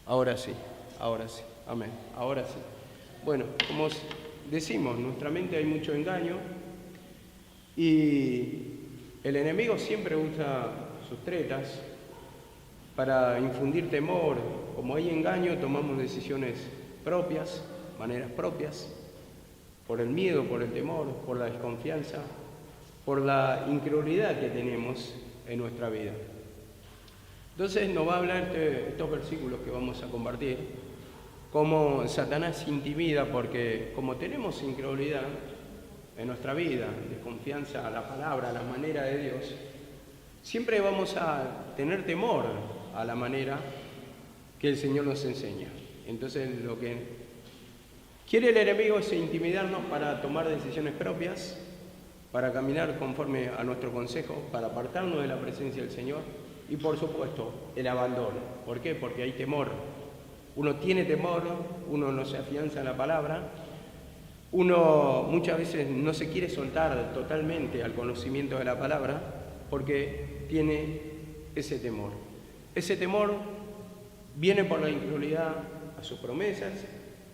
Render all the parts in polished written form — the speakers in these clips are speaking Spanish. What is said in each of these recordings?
Ahora sí, amén, ahora sí. Bueno, como decimos, en nuestra mente hay mucho engaño y el enemigo siempre usa sus tretas para infundir temor. Como hay engaño, tomamos decisiones propias, maneras propias, por el miedo, por el temor, por la desconfianza, por la incredulidad que tenemos en nuestra vida. Entonces nos va a hablar estos versículos que vamos a compartir, cómo Satanás intimida, porque como tenemos incredulidad en nuestra vida, desconfianza a la palabra, a la manera de Dios, siempre vamos a tener temor a la manera que el Señor nos enseña. Entonces lo que quiere el enemigo es intimidarnos para tomar decisiones propias, para caminar conforme a nuestro consejo, para apartarnos de la presencia del Señor y por supuesto el abandono. ¿Por qué? Porque hay temor. Uno tiene temor, uno no se afianza en la palabra, uno muchas veces no se quiere soltar totalmente al conocimiento de la palabra porque tiene ese temor. Ese temor viene por la incredulidad a sus promesas,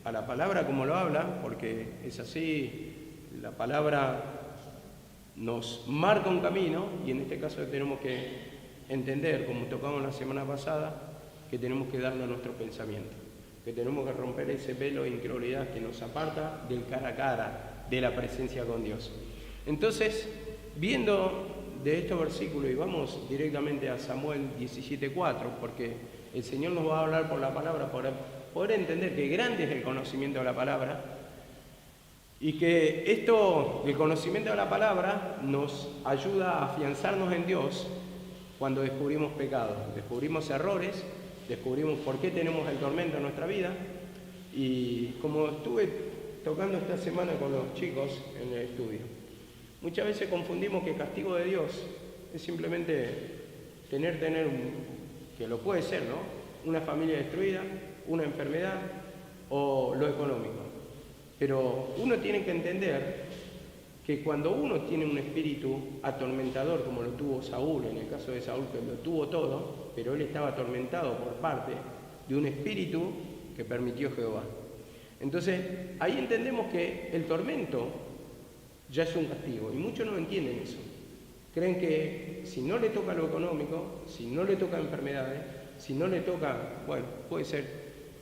a la palabra como lo habla, porque es así, la palabra nos marca un camino y en este caso tenemos que entender, como tocamos la semana pasada, que tenemos que darle a nuestro pensamiento, que tenemos que romper ese velo de incredulidad que nos aparta del cara a cara, de la presencia con Dios. Entonces, viendo de estos versículos, y vamos directamente a Samuel 17:4, porque el Señor nos va a hablar por la palabra, para poder entender que grande es el conocimiento de la palabra, y que el conocimiento de la palabra nos ayuda a afianzarnos en Dios cuando descubrimos pecados, descubrimos errores, descubrimos por qué tenemos el tormento en nuestra vida. Y como estuve tocando esta semana con los chicos en el estudio, muchas veces confundimos que el castigo de Dios es simplemente tener que lo puede ser, ¿no? Una familia destruida, una enfermedad o lo económico. Pero uno tiene que entender que cuando uno tiene un espíritu atormentador, como lo tuvo Saúl, en el caso de Saúl que lo tuvo todo, pero él estaba atormentado por parte de un espíritu que permitió Jehová. Entonces, ahí entendemos que el tormento ya es un castigo, y muchos no entienden eso. Creen que si no le toca lo económico, si no le toca enfermedades, si no le toca, bueno, puede ser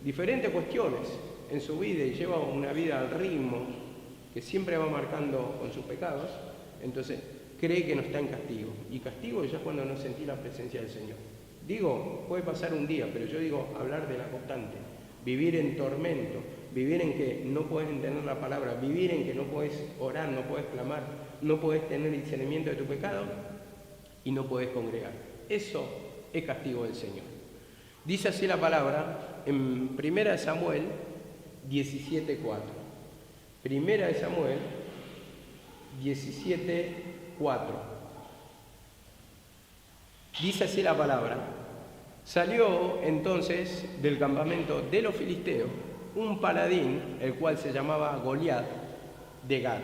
diferentes cuestiones en su vida y lleva una vida al ritmo que siempre va marcando con sus pecados, entonces cree que no está en castigo. Y castigo ya es cuando no sentí la presencia del Señor. Digo, puede pasar un día, pero yo digo hablar de la constante. Vivir en tormento, vivir en que no puedes entender la palabra, vivir en que no puedes orar, no puedes clamar, no puedes tener discernimiento de tu pecado y no puedes congregar. Eso es castigo del Señor. Dice así la palabra en 1 Samuel 17:4. Primera de Samuel 17:4. Dice así la palabra: salió entonces del campamento de los filisteos un paladín, el cual se llamaba Goliat de Gat,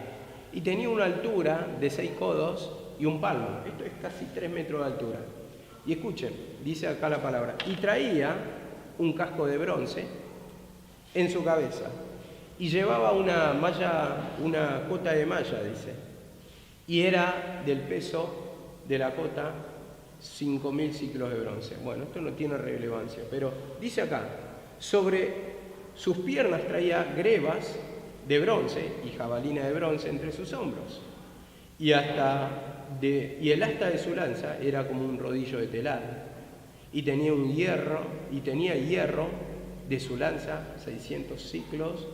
y tenía una altura de 6 codos y un palmo. Esto es casi 3 metros de altura. Y escuchen, dice acá la palabra: y traía un casco de bronce en su cabeza, y llevaba una cota de malla, dice, y era del peso de la cota 5.000 ciclos de bronce. Bueno, esto no tiene relevancia, pero dice acá: sobre sus piernas traía grebas de bronce y jabalina de bronce entre sus hombros, y el asta de su lanza era como un rodillo de telar, y tenía hierro de su lanza 600 ciclos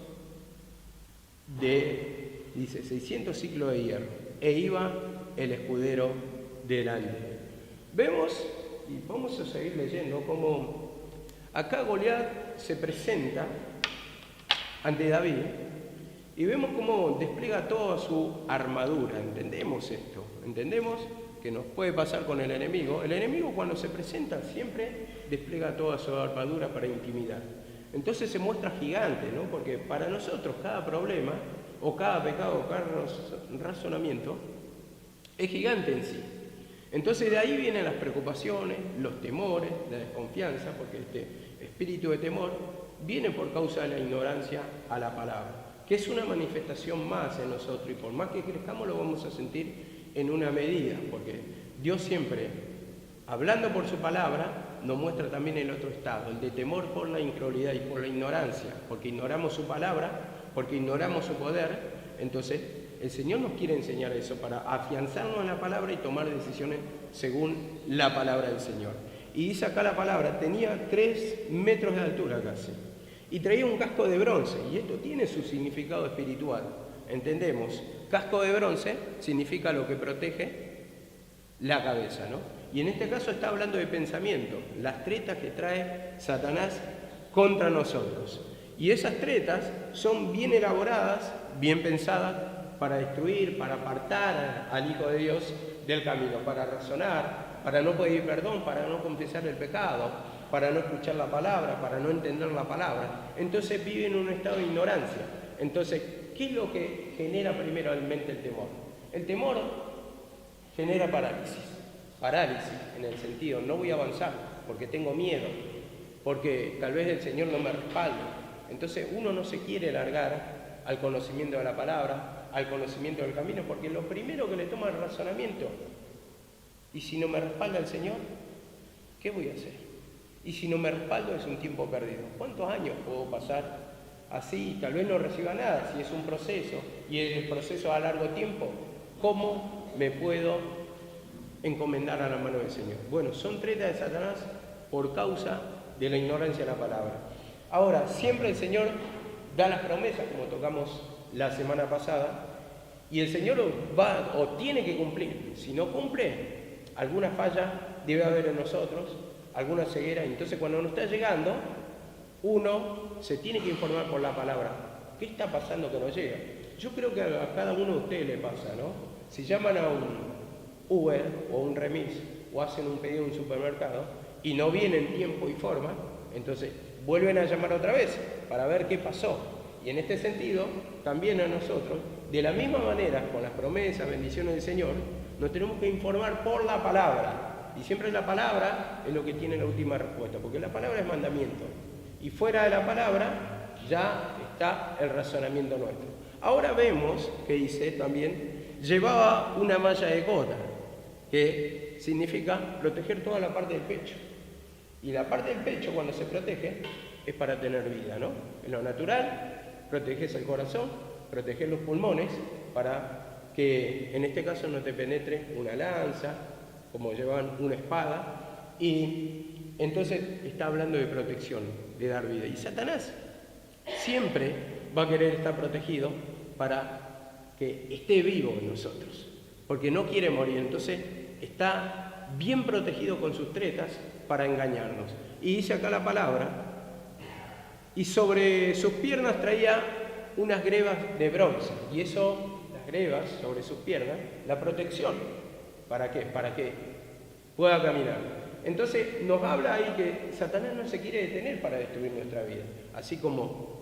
de hierro, e iba el escudero delante. Vemos, y vamos a seguir leyendo, cómo acá Goliat se presenta ante David, y vemos cómo despliega toda su armadura. Entendemos esto, entendemos que nos puede pasar con el enemigo. El enemigo, cuando se presenta, siempre despliega toda su armadura para intimidar. Entonces se muestra gigante, ¿no? Porque para nosotros cada problema, o cada pecado, o cada razonamiento, es gigante en sí. Entonces de ahí vienen las preocupaciones, los temores, la desconfianza, porque espíritu de temor, viene por causa de la ignorancia a la palabra, que es una manifestación más en nosotros, y por más que crezcamos lo vamos a sentir en una medida, porque Dios siempre, hablando por su palabra, nos muestra también el otro estado, el de temor por la incredulidad y por la ignorancia, porque ignoramos su palabra, porque ignoramos su poder. Entonces el Señor nos quiere enseñar eso para afianzarnos en la palabra y tomar decisiones según la palabra del Señor. Y dice acá la palabra, tenía 3 metros de altura casi, y traía un casco de bronce, y esto tiene su significado espiritual, entendemos. Casco de bronce significa lo que protege la cabeza, ¿no? Y en este caso está hablando de pensamiento, las tretas que trae Satanás contra nosotros. Y esas tretas son bien elaboradas, bien pensadas para destruir, para apartar al Hijo de Dios del camino, para razonar, para no pedir perdón, para no confesar el pecado, para no escuchar la palabra, para no entender la palabra. Entonces vive en un estado de ignorancia. Entonces, ¿qué es lo que genera primeramente el temor? El temor genera parálisis. Parálisis en el sentido, no voy a avanzar porque tengo miedo, porque tal vez el Señor no me respalda. Entonces uno no se quiere largar al conocimiento de la palabra, al conocimiento del camino, porque lo primero que le toma el razonamiento, y si no me respalda el Señor, ¿qué voy a hacer? Y si no me respaldo es un tiempo perdido. ¿Cuántos años puedo pasar así? Tal vez no reciba nada, si es un proceso, y el proceso a largo tiempo, ¿cómo me puedo encomendar a la mano del Señor? Bueno, son tretas de Satanás por causa de la ignorancia de la palabra. Ahora, siempre el Señor da las promesas, como tocamos la semana pasada, y el Señor va o tiene que cumplir. Si no cumple, alguna falla debe haber en nosotros, alguna ceguera. Entonces, cuando nos está llegando, uno se tiene que informar por la palabra. ¿Qué está pasando que no llega? Yo creo que a cada uno de ustedes le pasa, ¿no? Si llaman a un Uber o un remis o hacen un pedido en un supermercado y no viene en tiempo y forma, entonces vuelven a llamar otra vez para ver qué pasó. Y en este sentido, también a nosotros, de la misma manera, con las promesas, bendiciones del Señor, nos tenemos que informar por la palabra. Y siempre la palabra es lo que tiene la última respuesta, porque la palabra es mandamiento. Y fuera de la palabra ya está el razonamiento nuestro. Ahora vemos que dice también, llevaba una malla de gota, que significa proteger toda la parte del pecho. Y la parte del pecho, cuando se protege, es para tener vida, ¿no? En lo natural, proteges el corazón, proteges los pulmones, para que en este caso no te penetre una lanza, como llevan una espada, y entonces está hablando de protección, de dar vida. Y Satanás siempre va a querer estar protegido para que esté vivo en nosotros, porque no quiere morir, entonces está bien protegido con sus tretas para engañarnos. Y dice acá la palabra, y sobre sus piernas traía unas grebas de bronce, y eso, las grebas sobre sus piernas, la protección. ¿Para qué? Para que pueda caminar. Entonces nos habla ahí que Satanás no se quiere detener para destruir nuestra vida, así como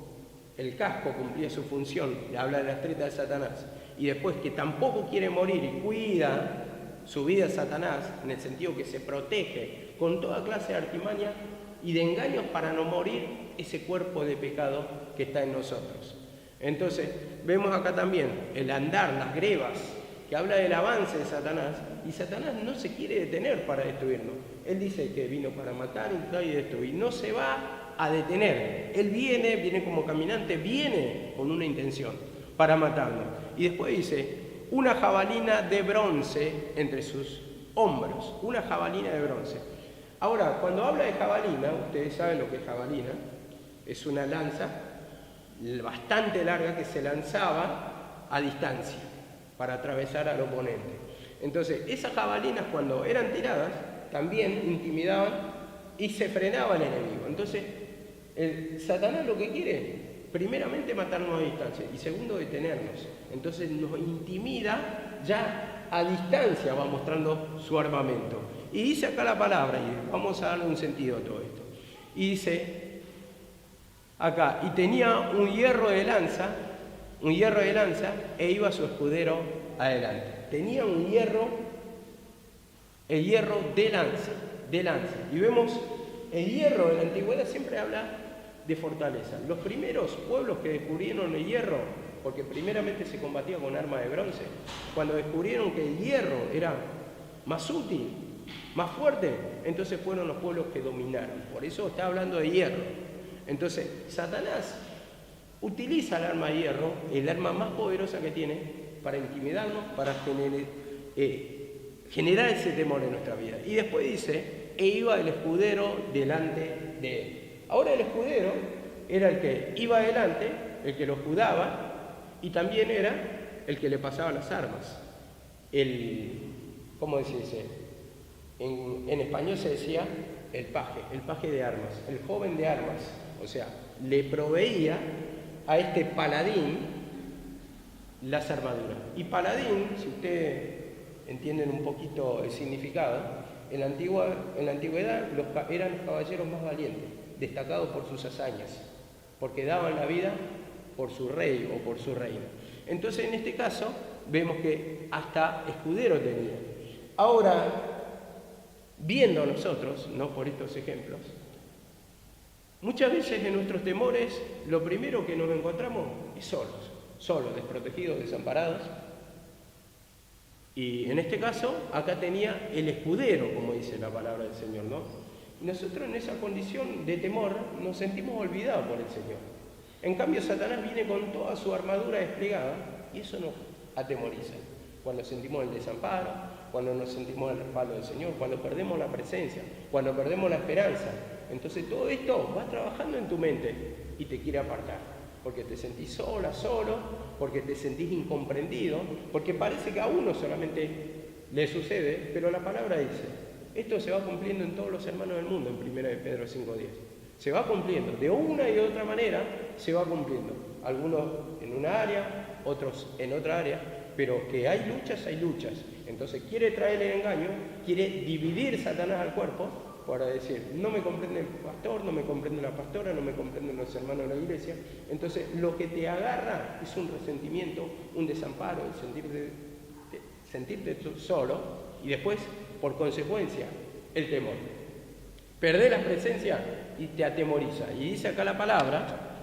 el casco cumplía su función, le habla de las tretas de Satanás, y después que tampoco quiere morir y cuida su vida a Satanás, en el sentido que se protege con toda clase de artimaña y de engaños para no morir ese cuerpo de pecado que está en nosotros. Entonces, vemos acá también el andar, las grebas, que habla del avance de Satanás, y Satanás no se quiere detener para destruirnos. Él dice que vino para matar, hurtar y destruir. No se va a detener. Él viene como caminante, viene con una intención para matarnos. Y después dice, una jabalina de bronce entre sus hombros, una jabalina de bronce. Ahora, cuando habla de jabalina, ustedes saben lo que es jabalina, es una lanza bastante larga que se lanzaba a distancia para atravesar al oponente. Entonces, esas jabalinas cuando eran tiradas, también intimidaban y se frenaba el enemigo. Entonces, Satanás lo que quiere, primeramente matarnos a distancia y segundo detenernos. Entonces nos intimida, ya a distancia va mostrando su armamento. Y dice acá la palabra, y vamos a darle un sentido a todo esto. Y dice acá, y tenía un hierro de lanza, e iba su escudero adelante. Tenía un hierro, el hierro de lanza. Y vemos el hierro en la antigüedad siempre habla de fortaleza. Los primeros pueblos que descubrieron el hierro, porque primeramente se combatía con armas de bronce, cuando descubrieron que el hierro era más útil, más fuerte, entonces fueron los pueblos que dominaron. Por eso está hablando de hierro. Entonces, Satanás utiliza el arma de hierro, el arma más poderosa que tiene, para intimidarnos, para generar ese temor en nuestra vida. Y después dice, e iba el escudero delante de él. Ahora el escudero era el que iba adelante, el que lo escudaba, y también era el que le pasaba las armas. ¿Cómo dice? En español se decía el paje de armas, el joven de armas. O sea, le proveía a este paladín las armaduras. Y paladín, si ustedes entienden un poquito el significado, en la antigüedad eran los caballeros más valientes, destacados por sus hazañas, porque daban la vida por su rey o por su reino. Entonces, en este caso, vemos que hasta escudero tenía. Ahora, viendo nosotros, no por estos ejemplos, muchas veces en nuestros temores, lo primero que nos encontramos es solos, desprotegidos, desamparados. Y en este caso, acá tenía el escudero, como dice la palabra del Señor, ¿no? Y nosotros en esa condición de temor nos sentimos olvidados por el Señor. En cambio, Satanás viene con toda su armadura desplegada y eso nos atemoriza. Cuando sentimos el desamparo, cuando nos sentimos el respaldo del Señor, cuando perdemos la presencia, cuando perdemos la esperanza. Entonces todo esto va trabajando en tu mente y te quiere apartar, porque te sentís solo, porque te sentís incomprendido, porque parece que a uno solamente le sucede, pero la palabra dice, esto se va cumpliendo en todos los hermanos del mundo, en 1 Pedro 5:10. Se va cumpliendo, de una y de otra manera se va cumpliendo. Algunos en una área, otros en otra área, pero que hay luchas. Entonces quiere traer el engaño, quiere dividir Satanás al cuerpo, para decir, no me comprende el pastor, no me comprende la pastora, no me comprenden los hermanos de la iglesia. Entonces lo que te agarra es un resentimiento, un desamparo, el sentirte solo, y después, por consecuencia, el temor. Perdés la presencia y te atemoriza. Y dice acá la palabra,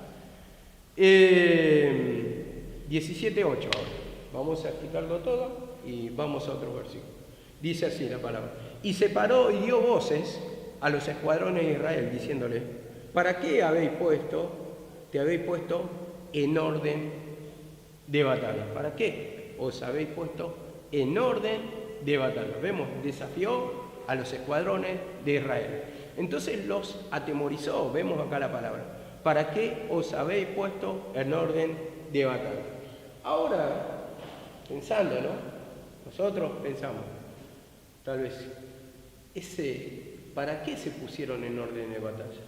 17:8 ahora. Vamos a explicarlo todo y vamos a otro versículo. Dice así la palabra. Y se paró y dio voces a los escuadrones de Israel, diciéndole, ¿para qué te habéis puesto en orden de batalla? ¿Para qué os habéis puesto en orden de batalla? Vemos, desafió a los escuadrones de Israel. Entonces los atemorizó, vemos acá la palabra. ¿Para qué os habéis puesto en orden de batalla? Ahora, pensando, ¿no? Nosotros pensamos, tal vez, ¿para qué se pusieron en orden de batalla?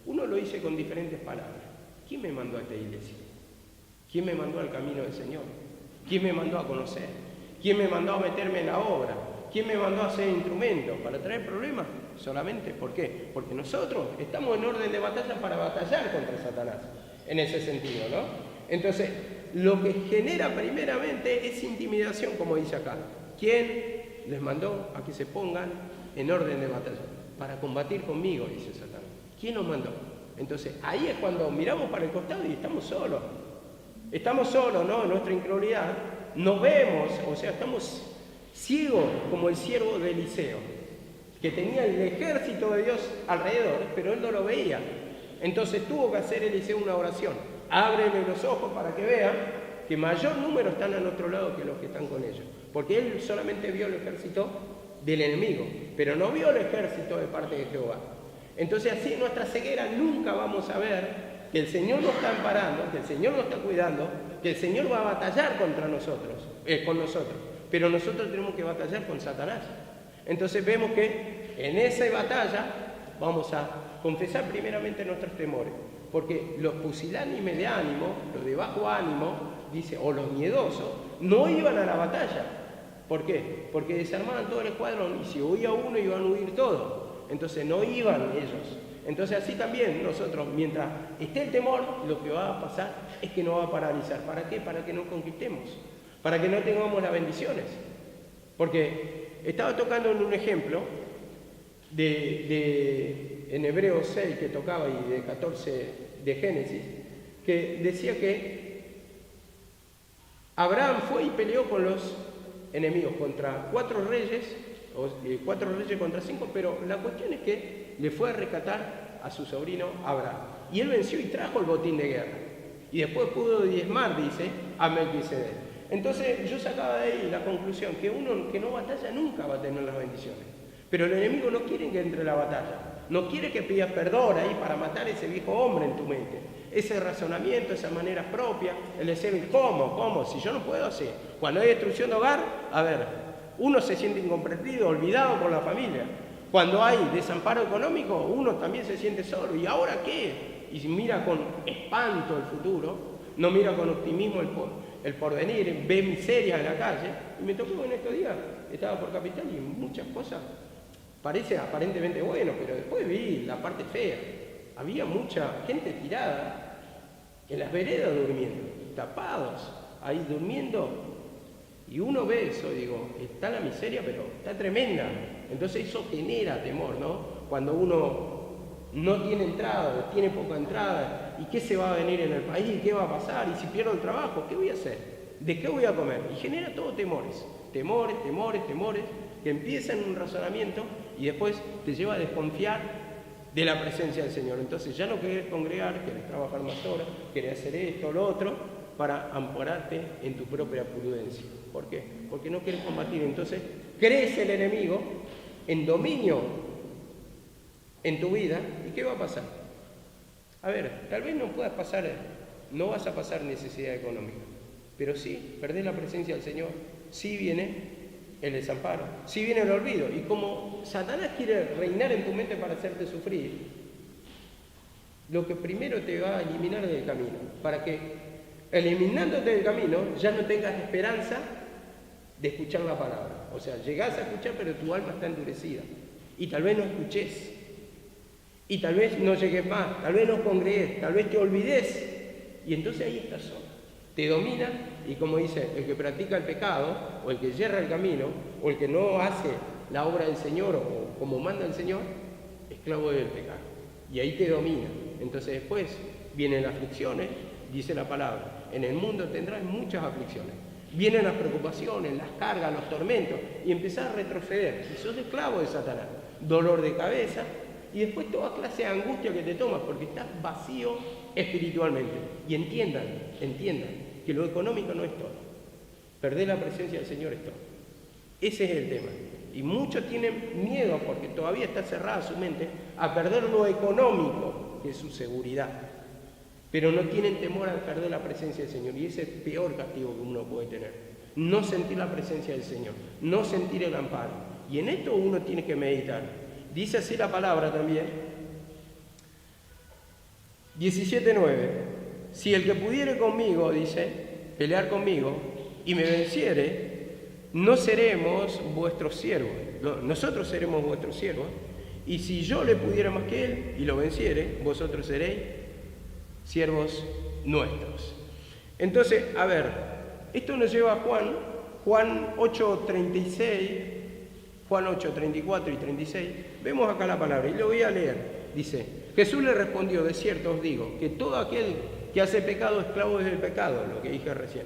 Uno lo dice con diferentes palabras. ¿Quién me mandó a esta iglesia? ¿Quién me mandó al camino del Señor? ¿Quién me mandó a conocer? ¿Quién me mandó a meterme en la obra? ¿Quién me mandó a ser instrumento? ¿Para traer problemas? Solamente. ¿Por qué? Porque nosotros estamos en orden de batalla para batallar contra Satanás. En ese sentido, ¿no? Entonces, lo que genera primeramente es intimidación, como dice acá. ¿Quién les mandó a que se pongan en orden de batalla? Para combatir conmigo, dice Satanás. ¿Quién nos mandó? Entonces, ahí es cuando miramos para el costado y estamos solos. Estamos solos, ¿no? En nuestra incredulidad. No vemos, o sea, estamos ciegos como el siervo de Eliseo, que tenía el ejército de Dios alrededor, pero él no lo veía. Entonces tuvo que hacer Eliseo una oración. Ábrele los ojos para que vean que mayor número están a nuestro lado que los que están con ellos. Porque él solamente vio el ejército del enemigo, pero no vio el ejército de parte de Jehová. Entonces así en nuestra ceguera nunca vamos a ver que el Señor nos está amparando, que el Señor nos está cuidando, que el Señor va a batallar con nosotros. Pero nosotros tenemos que batallar con Satanás. Entonces vemos que en esa batalla vamos a confesar primeramente nuestros temores. Porque los pusilánimes de ánimo, los de bajo ánimo, dice, o los miedosos, no iban a la batalla. ¿Por qué? Porque desarmaban todo el escuadrón y si huía uno iban a huir todos. Entonces no iban ellos. Entonces así también nosotros, mientras esté el temor, lo que va a pasar es que nos va a paralizar. ¿Para qué? Para que no conquistemos, para que no tengamos las bendiciones. Porque estaba tocando en un ejemplo de en Hebreos 6 que tocaba y de 14 de Génesis, que decía que Abraham fue y peleó con los enemigos, contra 4 reyes, o 4 reyes contra 5, pero la cuestión es que le fue a rescatar a su sobrino Abraham. Y él venció y trajo el botín de guerra. Y después pudo diezmar, dice, a Melquisedec. Entonces yo sacaba de ahí la conclusión que uno que no batalla nunca va a tener las bendiciones. Pero el enemigo no quiere que entre en la batalla. No quiere que pidas perdón ahí para matar a ese viejo hombre en tu mente. Ese razonamiento, esa manera propia, el decir, ¿cómo? Si yo no puedo, sí. Cuando hay destrucción de hogar, a ver, uno se siente incomprendido, olvidado por la familia. Cuando hay desamparo económico, uno también se siente solo. ¿Y ahora qué? Y mira con espanto el futuro, no mira con optimismo el porvenir, ve miseria en la calle. Y me tocó en estos días, estaba por Capital y muchas cosas parece aparentemente bueno, pero después vi la parte fea. Había mucha gente tirada en las veredas durmiendo, tapados, ahí durmiendo. Y uno ve eso, digo, está la miseria, pero está tremenda. Entonces eso genera temor, ¿no? Cuando uno no tiene entrada, tiene poca entrada, ¿y qué se va a venir en el país? ¿Qué va a pasar? ¿Y si pierdo el trabajo? ¿Qué voy a hacer? ¿De qué voy a comer? Y genera todo temores, que empiezan un razonamiento y después te lleva a desconfiar de la presencia del Señor. Entonces ya no querés congregar, querés trabajar más horas, querés hacer esto, lo otro, para ampararte en tu propia prudencia. ¿Por qué? Porque no querés combatir. Entonces crece el enemigo en dominio en tu vida. ¿Y qué va a pasar? A ver, tal vez no vas a pasar necesidad económica, pero sí perdés la presencia del Señor, sí viene el desamparo, sí viene el olvido. Y como Satanás quiere reinar en tu mente para hacerte sufrir, lo que primero te va a eliminar del camino, para que eliminándote del camino ya no tengas esperanza de escuchar la palabra. O sea, llegás a escuchar, pero tu alma está endurecida. Y tal vez no escuches. Y tal vez no llegues más, tal vez no congregues, tal vez te olvides. Y entonces ahí estás solo. Te domina, y como dice, el que practica el pecado, o el que yerra el camino, o el que no hace la obra del Señor, o como manda el Señor, esclavo del pecado. Y ahí te domina. Entonces después vienen las aflicciones, dice la palabra. En el mundo tendrás muchas aflicciones. Vienen las preocupaciones, las cargas, los tormentos, y empezás a retroceder. Y sos esclavo de Satanás. Dolor de cabeza, y después toda clase de angustia que te tomas, porque estás vacío espiritualmente. Y entiendan que lo económico no es todo. Perder la presencia del Señor es todo. Ese es el tema. Y muchos tienen miedo, porque todavía está cerrada su mente, a perder lo económico, que es su seguridad. Pero no tienen temor a perder la presencia del Señor. Y ese es el peor castigo que uno puede tener. No sentir la presencia del Señor, no sentir el amparo. Y en esto uno tiene que meditar. Dice así la palabra también. 17:9. Si el que pudiere conmigo, dice, pelear conmigo, y me venciere, no seremos vuestros siervos. Nosotros seremos vuestros siervos. Y si yo le pudiera más que él, y lo venciere, vosotros seréis siervos nuestros. Entonces, a ver, esto nos lleva a Juan 8:36, Juan 8:34 y 36. Vemos acá la palabra, y lo voy a leer. Dice, Jesús le respondió, de cierto os digo, que todo aquel que hace pecado, esclavo es del pecado, lo que dije recién.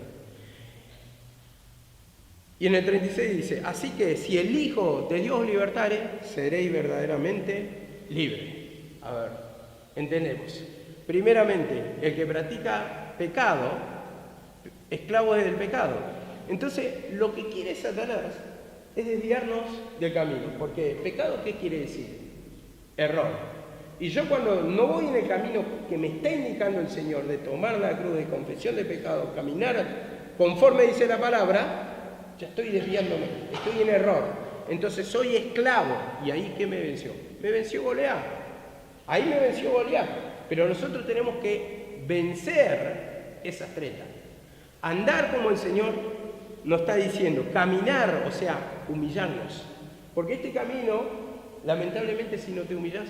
Y en el 36 dice, así que si el Hijo de Dios libertare, seréis verdaderamente libres. A ver, entendemos. Primeramente, el que practica pecado, esclavo es del pecado. Entonces, lo que quiere Satanás es desviarnos del camino. Porque pecado, ¿qué quiere decir? Error. Y yo cuando no voy en el camino que me está indicando el Señor de tomar la cruz, de confesión de pecado, caminar conforme dice la palabra, ya estoy desviándome, estoy en error. Entonces soy esclavo. ¿Y ahí qué me venció? Me venció Goliat. Ahí me venció Goliat. Pero nosotros tenemos que vencer esas tretas. Andar como el Señor nos está diciendo, caminar, o sea, humillarnos. Porque este camino, lamentablemente, si no te humillas,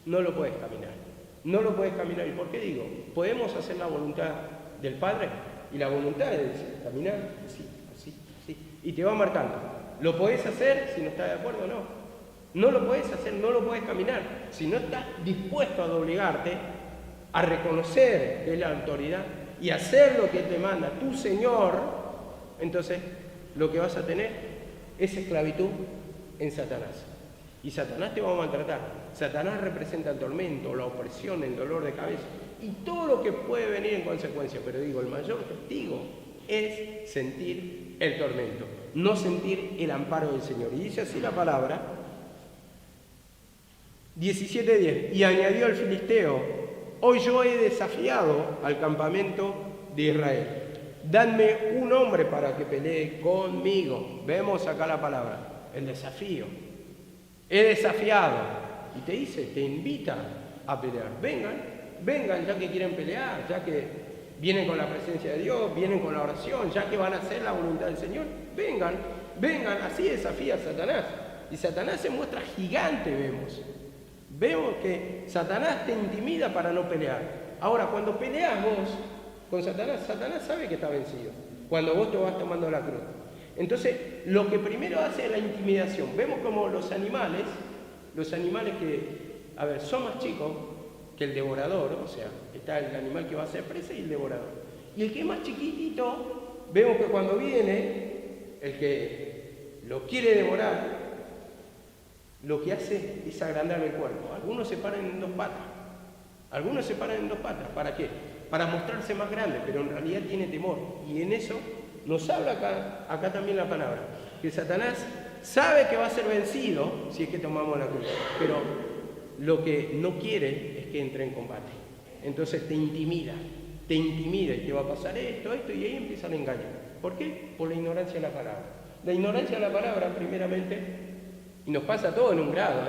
no lo puedes caminar. No lo puedes caminar. ¿Y por qué digo? Podemos hacer la voluntad del Padre, y la voluntad es caminar así, así, así. Y te va marcando. ¿Lo podés hacer si no estás de acuerdo o no? No lo podés hacer, no lo podés caminar. si no estás dispuesto a doblegarte, a reconocer que es la autoridad y hacer lo que te manda tu Señor, entonces lo que vas a tener es esclavitud en Satanás. Y Satanás te va a maltratar. Satanás representa el tormento, la opresión, el dolor de cabeza y todo lo que puede venir en consecuencia. Pero digo, el mayor castigo es sentir el tormento, no sentir el amparo del Señor. Y dice así la palabra, 17:10, y añadió el filisteo: hoy yo he desafiado al campamento de Israel. Dadme un hombre para que pelee conmigo. Vemos acá la palabra, el desafío. He desafiado. Y te dice, te invita a pelear. Vengan ya que quieren pelear, ya que vienen con la presencia de Dios, vienen con la oración, ya que van a hacer la voluntad del Señor. Vengan, así desafía a Satanás. Y Satanás se muestra gigante, vemos. Vemos que Satanás te intimida para no pelear. Ahora, cuando peleas vos con Satanás, Satanás sabe que está vencido. Cuando vos te vas tomando la cruz. Entonces, lo que primero hace es la intimidación. Vemos como los animales que, son más chicos que el devorador, o sea, está el animal que va a ser presa y el devorador. Y el que es más chiquitito, vemos que cuando viene, el que lo quiere devorar, lo que hace es agrandar el cuerpo. Algunos se paran en dos patas. ¿Para qué? Para mostrarse más grande, pero en realidad tiene temor. Y en eso nos habla acá también la palabra, que Satanás sabe que va a ser vencido si es que tomamos la cruz, pero lo que no quiere es que entre en combate. Entonces te intimida y te va a pasar esto, y ahí empieza el engaño. ¿Por qué? Por la ignorancia de la palabra. La ignorancia de la palabra, primeramente, y nos pasa todo en un grado,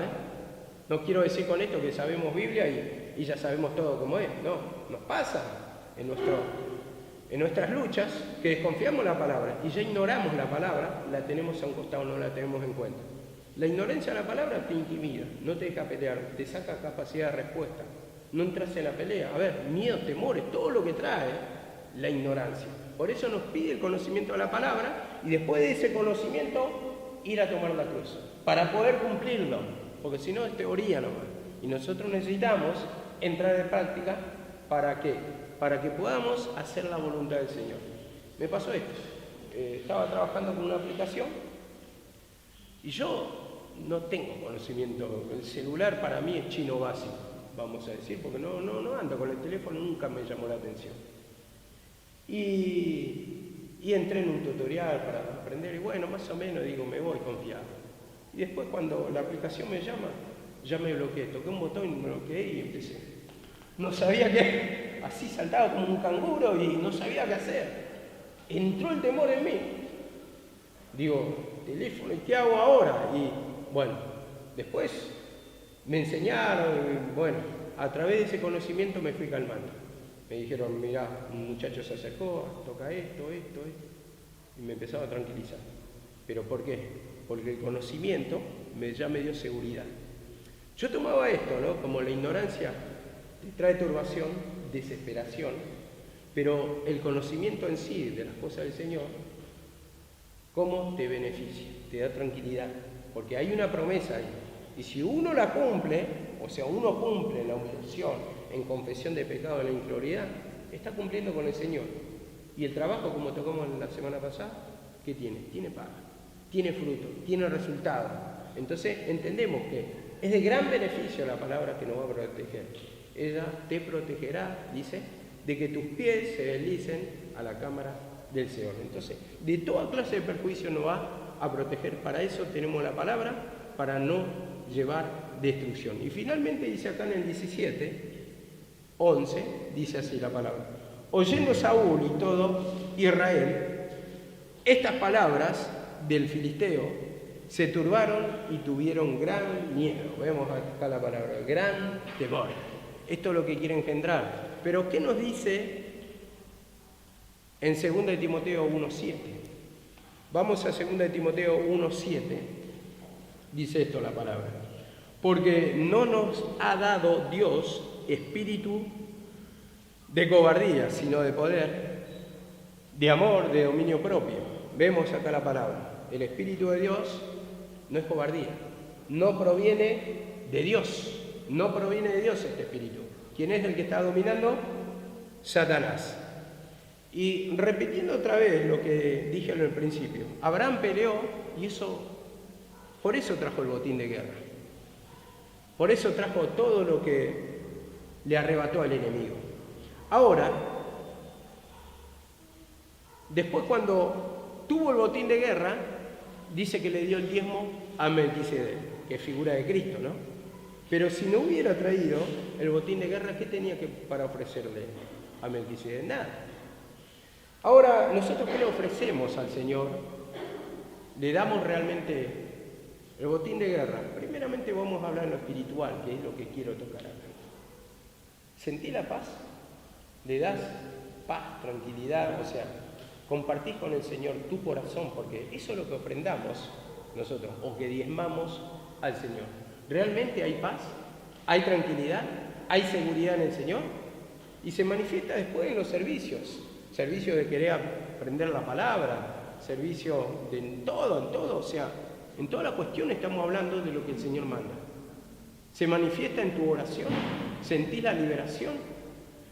No quiero decir con esto que sabemos Biblia y ya sabemos todo como es, no, nos pasa en nuestras luchas que desconfiamos la palabra y ya ignoramos la palabra, la tenemos a un costado, no la tenemos en cuenta. La ignorancia de la palabra te intimida, no te deja pelear, te saca capacidad de respuesta, no entras en la pelea. Miedo, temores, todo lo que trae la ignorancia. Por eso nos pide el conocimiento de la palabra y después de ese conocimiento ir a tomar la cruz, para poder cumplirlo, porque si no es teoría nomás. Y nosotros necesitamos entrar en práctica, ¿para qué? Para que podamos hacer la voluntad del Señor. Me pasó esto, estaba trabajando con una aplicación y yo no tengo conocimiento, el celular para mí es chino básico, vamos a decir, porque no ando con el teléfono, nunca me llamó la atención. Y entré en un tutorial para aprender y bueno, más o menos digo, me voy confiado. Y después cuando la aplicación me llama, ya me bloqueé, toqué un botón y me bloqueé y empecé. No sabía qué, así saltaba como un canguro y no sabía qué hacer. Entró el temor en mí. Digo, teléfono, ¿y qué hago ahora? Y bueno, después me enseñaron, y bueno, a través de ese conocimiento me fui calmando. Me dijeron, mirá, un muchacho se acercó, toca esto, y me empezaba a tranquilizar. ¿Pero por qué? Porque el conocimiento ya me dio seguridad. Yo tomaba esto, como la ignorancia te trae turbación, desesperación, pero el conocimiento en sí de las cosas del Señor, ¿cómo te beneficia? Te da tranquilidad, porque hay una promesa ahí. Y si uno la cumple, o sea, uno cumple en la humillación, en confesión de pecado, en la integridad, está cumpliendo con el Señor. Y el trabajo, como tocamos la semana pasada, ¿qué tiene? Tiene paga, tiene fruto, tiene resultado. Entonces entendemos que es de gran beneficio la palabra que nos va a proteger. Ella te protegerá, dice, de que tus pies se deslicen a la cámara del Señor. Entonces, de toda clase de perjuicio nos va a proteger. Para eso tenemos la palabra, para no llevar destrucción. Y finalmente dice acá en el 17:11, dice así la palabra: oyendo Saúl y todo Israel estas palabras del filisteo, se turbaron y tuvieron gran miedo. Vemos acá la palabra, gran temor. Esto es lo que quiere engendrar. Pero ¿qué nos dice en 2 Timoteo 1:7? Vamos a 2 Timoteo 1:7. Dice esto la palabra: porque no nos ha dado Dios espíritu de cobardía, sino de poder, de amor, de dominio propio. Vemos acá la palabra. El Espíritu de Dios no es cobardía, no proviene de Dios, No proviene de Dios este espíritu. ¿Quién es el que está dominando? Satanás. Y repitiendo otra vez lo que dije en el principio, Abraham peleó y por eso trajo el botín de guerra. Por eso trajo todo lo que le arrebató al enemigo. Ahora, después cuando tuvo el botín de guerra, dice que le dio el diezmo a Melquisedec, que es figura de Cristo, ¿no? Pero si no hubiera traído el botín de guerra, ¿qué tenía para ofrecerle a Melquisedec? Nada. Ahora, ¿nosotros qué le ofrecemos al Señor? ¿Le damos realmente el botín de guerra? Primeramente vamos a hablar en lo espiritual, que es lo que quiero tocar acá. ¿Sentí la paz? ¿Le das paz, tranquilidad? O sea, compartís con el Señor tu corazón, porque eso es lo que ofrendamos nosotros, o que diezmamos al Señor. ¿Realmente hay paz? ¿Hay tranquilidad? ¿Hay seguridad en el Señor? Y se manifiesta después en los servicios. Servicio de querer aprender la palabra, servicio de en todo, o sea, en toda la cuestión estamos hablando de lo que el Señor manda. Se manifiesta en tu oración, sentís la liberación.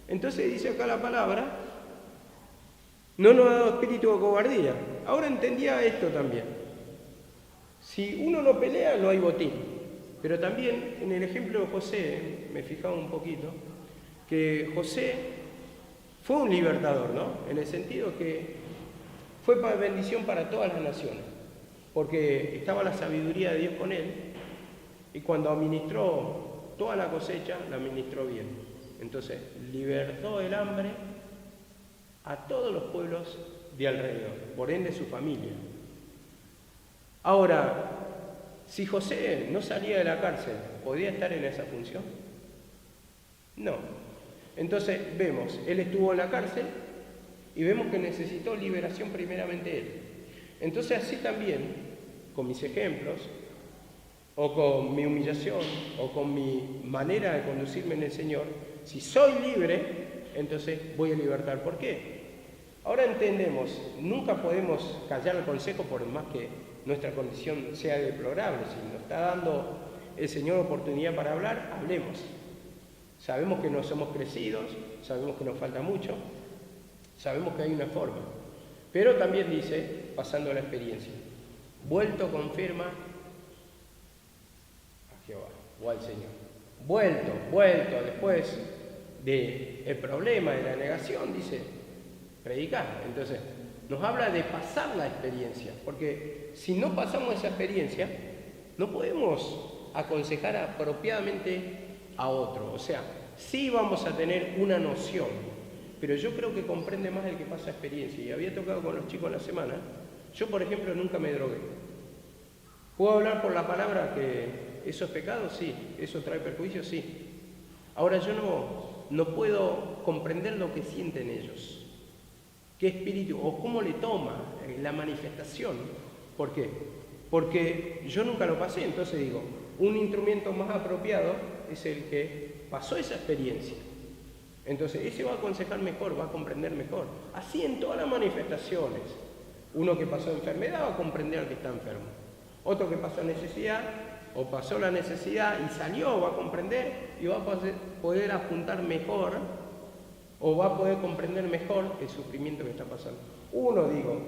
Entonces dice acá la palabra, no nos ha dado espíritu de cobardía. Ahora entendía esto también. Si uno no pelea, no hay botín. Pero también en el ejemplo de José, me fijaba un poquito, que José fue un libertador, ¿no? En el sentido que fue bendición para todas las naciones, porque estaba la sabiduría de Dios con él, y cuando administró toda la cosecha, la administró bien. Entonces, libertó del hambre a todos los pueblos de alrededor, por ende su familia. Ahora, si José no salía de la cárcel, ¿podía estar en esa función? No. Entonces vemos, él estuvo en la cárcel y vemos que necesitó liberación primeramente él. Entonces así también, con mis ejemplos, o con mi humillación, o con mi manera de conducirme en el Señor, si soy libre, entonces voy a libertar. ¿Por qué? Ahora entendemos, nunca podemos callar el consejo por más que nuestra condición sea deplorable. Si nos está dando el Señor oportunidad para hablar, hablemos. Sabemos que no somos crecidos, sabemos que nos falta mucho, sabemos que hay una forma. Pero también dice, pasando la experiencia, vuelto confirma a Jehová o al Señor. Vuelto después del problema, de la negación, dice, predicar. Entonces, nos habla de pasar la experiencia, porque si no pasamos esa experiencia, no podemos aconsejar apropiadamente a otro. O sea, sí vamos a tener una noción, pero yo creo que comprende más el que pasa experiencia. Y había tocado con los chicos la semana. Yo, por ejemplo, nunca me drogué. ¿Puedo hablar por la palabra que eso es pecado? Sí. ¿Eso trae perjuicio? Sí. Ahora yo no puedo comprender lo que sienten ellos. ¿Qué espíritu o cómo le toma la manifestación? ¿Por qué? Porque yo nunca lo pasé, entonces digo, un instrumento más apropiado es el que pasó esa experiencia. Entonces, ese va a aconsejar mejor, va a comprender mejor. Así en todas las manifestaciones. Uno que pasó enfermedad va a comprender al que está enfermo. Otro que pasó necesidad, o pasó la necesidad y salió, va a comprender y va a poder apuntar mejor, o va a poder comprender mejor el sufrimiento que está pasando. Uno, digo,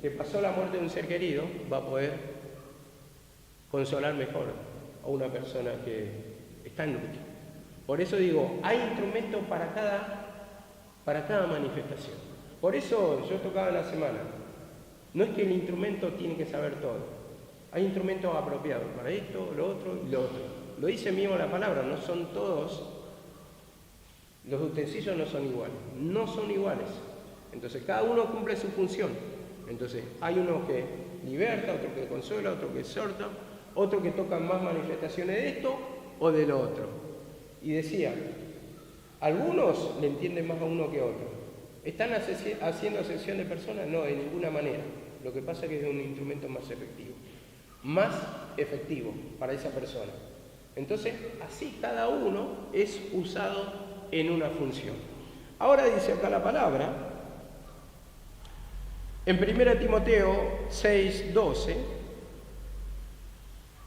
que pasó la muerte de un ser querido, va a poder consolar mejor a una persona que está en luto. Por eso digo, hay instrumentos para cada manifestación. Por eso yo tocaba en la semana. No es que el instrumento tiene que saber todo. Hay instrumentos apropiados para esto, lo otro y lo otro. Lo dice mismo la palabra, no son todos, los utensilios no son iguales. No son iguales. Entonces cada uno cumple su función. Entonces hay uno que liberta, otro que consuela, otro que exhorta, otro que toca más manifestaciones de esto o de lo otro. Y decía, algunos le entienden más a uno que a otro. ¿Están haciendo ascensión de personas? No, de ninguna manera. Lo que pasa es que es un instrumento más efectivo para esa persona. Entonces, así cada uno es usado en una función. Ahora dice acá la palabra, en 1 Timoteo 6:12,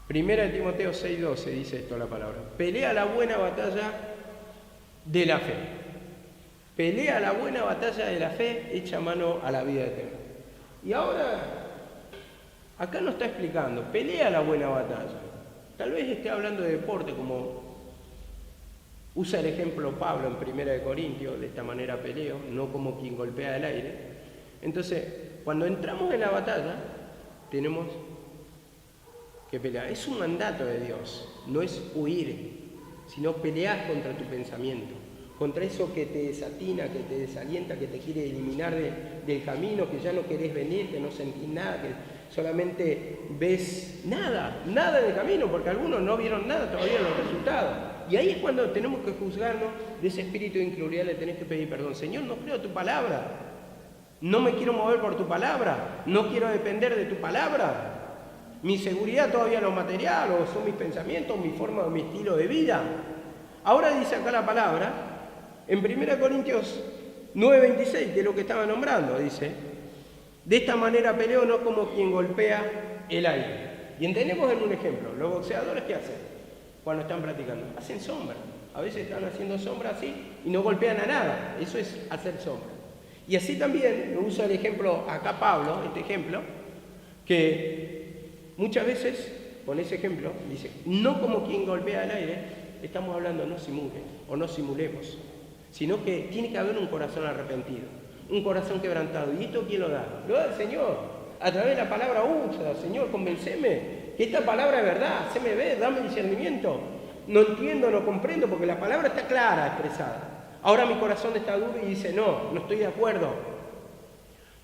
Primera de Timoteo 6:12 dice esto la palabra. Pelea la buena batalla de la fe. Pelea la buena batalla de la fe, echa mano a la vida eterna. Y ahora, acá nos está explicando, pelea la buena batalla. Tal vez esté hablando de deporte, como usa el ejemplo Pablo en Primera de Corintios, de esta manera peleo, no como quien golpea el aire. Entonces, cuando entramos en la batalla, tenemos que pelear. Es un mandato de Dios, no es huir, sino pelear contra tu pensamiento, contra eso que te desatina, que te desalienta, que te quiere eliminar del camino, que ya no querés venir, que no sentís nada, que solamente ves nada en el camino, porque algunos no vieron nada todavía en los resultados. Y ahí es cuando tenemos que juzgarnos de ese espíritu de incredulidad, le tenés que pedir perdón. Señor, no creo tu palabra, no me quiero mover por tu palabra, no quiero depender de tu palabra. Mi seguridad todavía no material, o son mis pensamientos, mi forma o mi estilo de vida. Ahora dice acá la palabra, en 1 Corintios 9:26, que es lo que estaba nombrando, dice, de esta manera peleo no como quien golpea el aire. Y entendemos en un ejemplo, los boxeadores, ¿qué hacen cuando están practicando? Hacen sombra. A veces están haciendo sombra así y no golpean a nada. Eso es hacer sombra. Y así también, lo usa el ejemplo acá Pablo, este ejemplo, que muchas veces, con ese ejemplo, dice, no como quien golpea el aire, estamos hablando no simule o no simulemos, sino que tiene que haber un corazón arrepentido, un corazón quebrantado. ¿Y esto quién lo da? Lo da el Señor, a través de la palabra usa. Señor, convenceme que esta palabra es verdad, haceme ver, dame discernimiento. No entiendo, no comprendo, porque la palabra está clara, expresada. Ahora mi corazón está duro y dice, no estoy de acuerdo.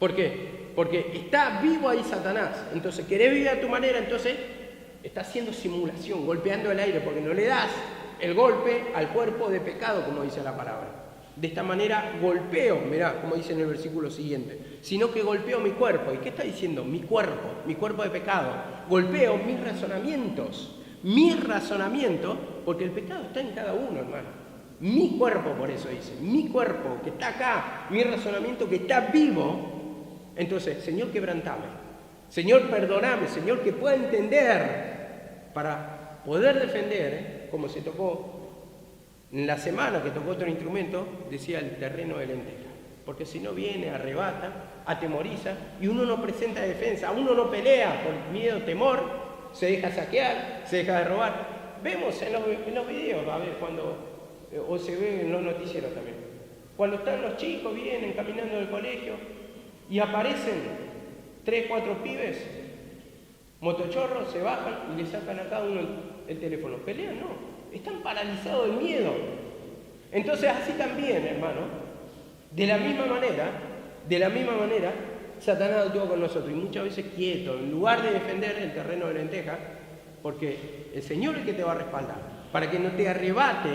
¿Por qué? Porque está vivo ahí Satanás. Entonces, querés vivir a tu manera, entonces está haciendo simulación, golpeando el aire, porque no le das el golpe al cuerpo de pecado, como dice la palabra. De esta manera golpeo, mirá, como dice en el versículo siguiente, sino que golpeo mi cuerpo. ¿Y qué está diciendo? Mi cuerpo de pecado. Golpeo mis razonamientos, porque el pecado está en cada uno, hermano. Mi cuerpo, por eso dice, mi cuerpo que está acá, mi razonamiento que está vivo. Entonces, Señor, quebrantame, Señor, perdoname, Señor, que pueda entender para poder defender, como se tocó en la semana que tocó otro instrumento, decía el terreno de lenteja, porque si no viene, arrebata, atemoriza, y uno no presenta defensa, uno no pelea por miedo, temor, se deja saquear, se deja de robar. Vemos en los videos, a ver, cuando, o se ve en los noticieros también, cuando están los chicos, vienen caminando del colegio, y aparecen 3, 4 pibes, motochorros, se bajan y le sacan a cada uno el teléfono. Pelean, no, están paralizados de miedo. Entonces así también, hermano, de la misma manera, Satanás actúa con nosotros, y muchas veces quieto, en lugar de defender el terreno de lenteja, porque el Señor es el que te va a respaldar, para que no te arrebate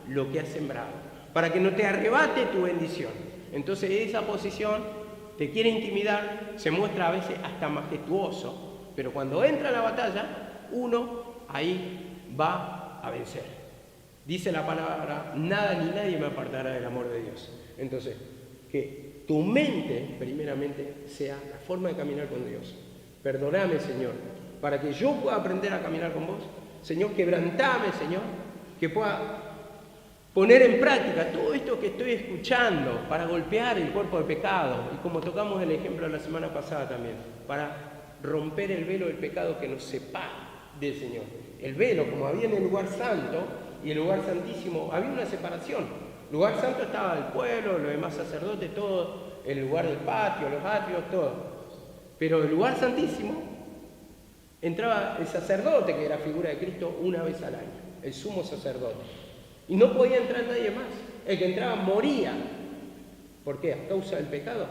lo que has sembrado, para que no te arrebate tu bendición. Entonces esa posición te quiere intimidar, se muestra a veces hasta majestuoso, pero cuando entra en la batalla, uno ahí va a vencer. Dice la palabra, nada ni nadie me apartará del amor de Dios. Entonces, que tu mente, primeramente, sea la forma de caminar con Dios. Perdóname, Señor, para que yo pueda aprender a caminar con vos. Señor, quebrantame, Señor, que pueda poner en práctica todo esto que estoy escuchando para golpear el cuerpo de pecado, y como tocamos el ejemplo la semana pasada también, para romper el velo del pecado que nos separa del Señor. El velo, como había en el lugar santo y el lugar santísimo, había una separación. El lugar santo estaba el pueblo, los demás sacerdotes, todo, el lugar del patio, los atrios, todo. Pero el lugar santísimo entraba el sacerdote, que era figura de Cristo, una vez al año, el sumo sacerdote. Y no podía entrar nadie más. El que entraba moría. ¿Por qué? A causa del pecado.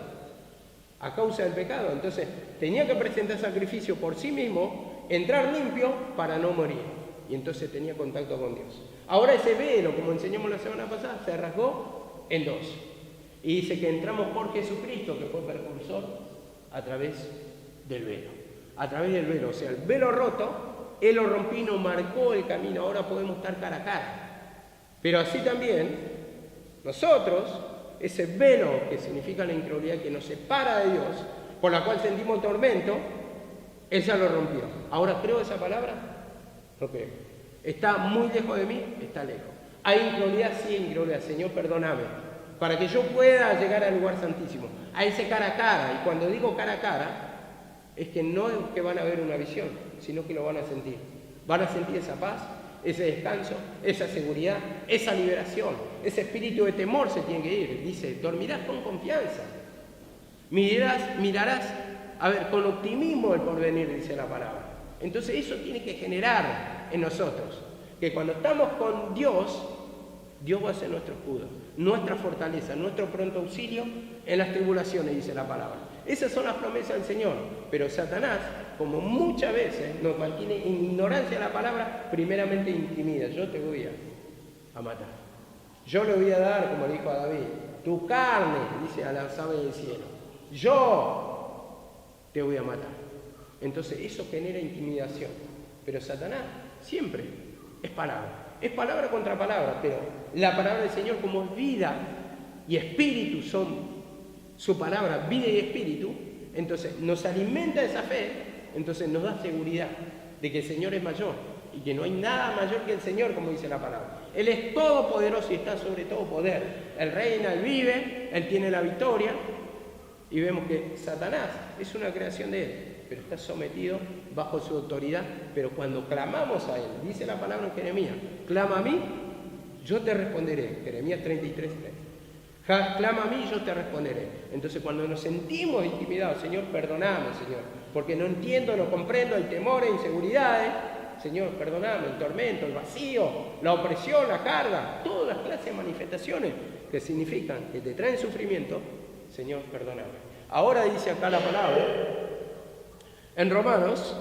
A causa del pecado. Entonces, tenía que presentar sacrificio por sí mismo, entrar limpio para no morir. Y entonces tenía contacto con Dios. Ahora ese velo, como enseñamos la semana pasada, se rasgó en dos. Y dice que entramos por Jesucristo, que fue precursor, a través del velo. A través del velo. O sea, el velo roto, Él lo rompió y nos marcó el camino. Ahora podemos estar cara a cara. Pero así también, nosotros, ese velo que significa la incredulidad que nos separa de Dios, por la cual sentimos tormento, Él ya lo rompió. Ahora creo esa palabra, Ok. ¿Está muy lejos de mí? Está lejos. ¿Hay incredulidad? Sí, incredulidad. Señor, perdóname. Para que yo pueda llegar al lugar santísimo. A ese cara a cara. Y cuando digo cara a cara, es que no es que van a ver una visión, sino que lo van a sentir. Van a sentir esa paz, ese descanso, esa seguridad, esa liberación. Ese espíritu de temor se tiene que ir. Dice, dormirás con confianza. Mirarás, a ver, con optimismo el porvenir, dice la palabra. Entonces eso tiene que generar en nosotros, que cuando estamos con Dios, Dios va a ser nuestro escudo, nuestra fortaleza, nuestro pronto auxilio en las tribulaciones, dice la palabra. Esas son las promesas del Señor, pero Satanás, como muchas veces nos mantiene en ignorancia de la palabra, primeramente intimida. Yo te voy a matar. Yo le voy a dar, como le dijo a David, tu carne, dice a las aves del cielo. Yo te voy a matar. Entonces eso genera intimidación. Pero Satanás siempre es palabra contra palabra, pero la palabra del Señor, como es vida y espíritu, son su palabra, vida y espíritu, entonces nos alimenta esa fe, entonces nos da seguridad de que el Señor es mayor y que no hay nada mayor que el Señor, como dice la palabra. Él es todopoderoso y está sobre todo poder. Él reina, Él vive, Él tiene la victoria, y vemos que Satanás es una creación de Él, pero está sometido bajo su autoridad. Pero cuando clamamos a Él, dice la palabra en Jeremías, clama a mí, yo te responderé. Jeremías 33:3. Clama a mí, yo te responderé. Entonces cuando nos sentimos intimidados, Señor, perdoname, Señor, porque no entiendo, no comprendo, hay temores, inseguridades. Señor, perdoname, el tormento, el vacío, la opresión, la carga, todas las clases de manifestaciones que significan que te traen sufrimiento. Señor, perdóname. Ahora dice acá la palabra, en Romanos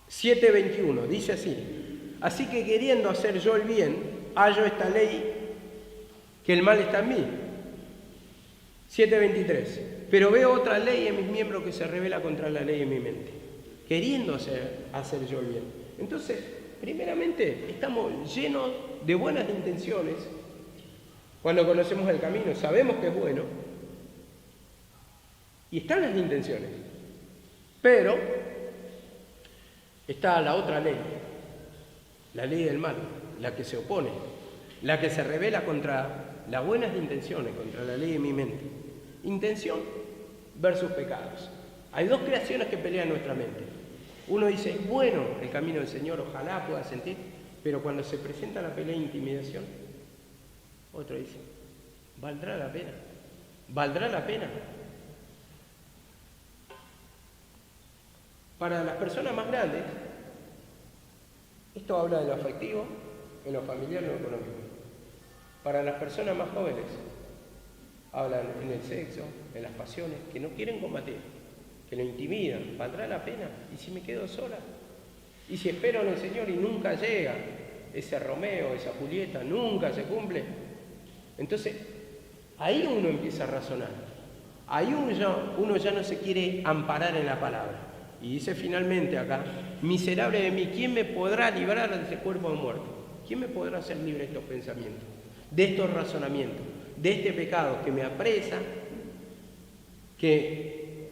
7:21, dice así: así que queriendo hacer yo el bien, hallo esta ley, que el mal está en mí. 7:23, pero veo otra ley en mis miembros que se revela contra la ley en mi mente, queriendo hacer yo el bien. Entonces, primeramente, estamos llenos de buenas intenciones. Cuando conocemos el camino, sabemos que es bueno. Y están las intenciones. Pero está la otra ley, la ley del mal, la que se opone, la que se revela contra las buenas intenciones, contra la ley de mi mente. Intención versus pecados. Hay dos creaciones que pelean en nuestra mente. Uno dice, bueno, el camino del Señor, ojalá pueda sentir, pero cuando se presenta la pelea de intimidación, otro dice, ¿valdrá la pena? ¿Valdrá la pena? Para las personas más grandes, esto habla de lo afectivo, en lo familiar, en lo económico. Para las personas más jóvenes, hablan en el sexo, en las pasiones, que no quieren combatir, que lo intimidan. ¿Valdrá la pena? ¿Y si me quedo sola? ¿Y si espero en el Señor y nunca llega ese Romeo, esa Julieta, nunca se cumple? Entonces, ahí uno empieza a razonar. Ahí uno ya no se quiere amparar en la palabra. Y dice finalmente acá, miserable de mí, ¿quién me podrá librar de ese cuerpo de muerte? ¿Quién me podrá hacer libre de estos pensamientos, de estos razonamientos, de este pecado que me apresa, que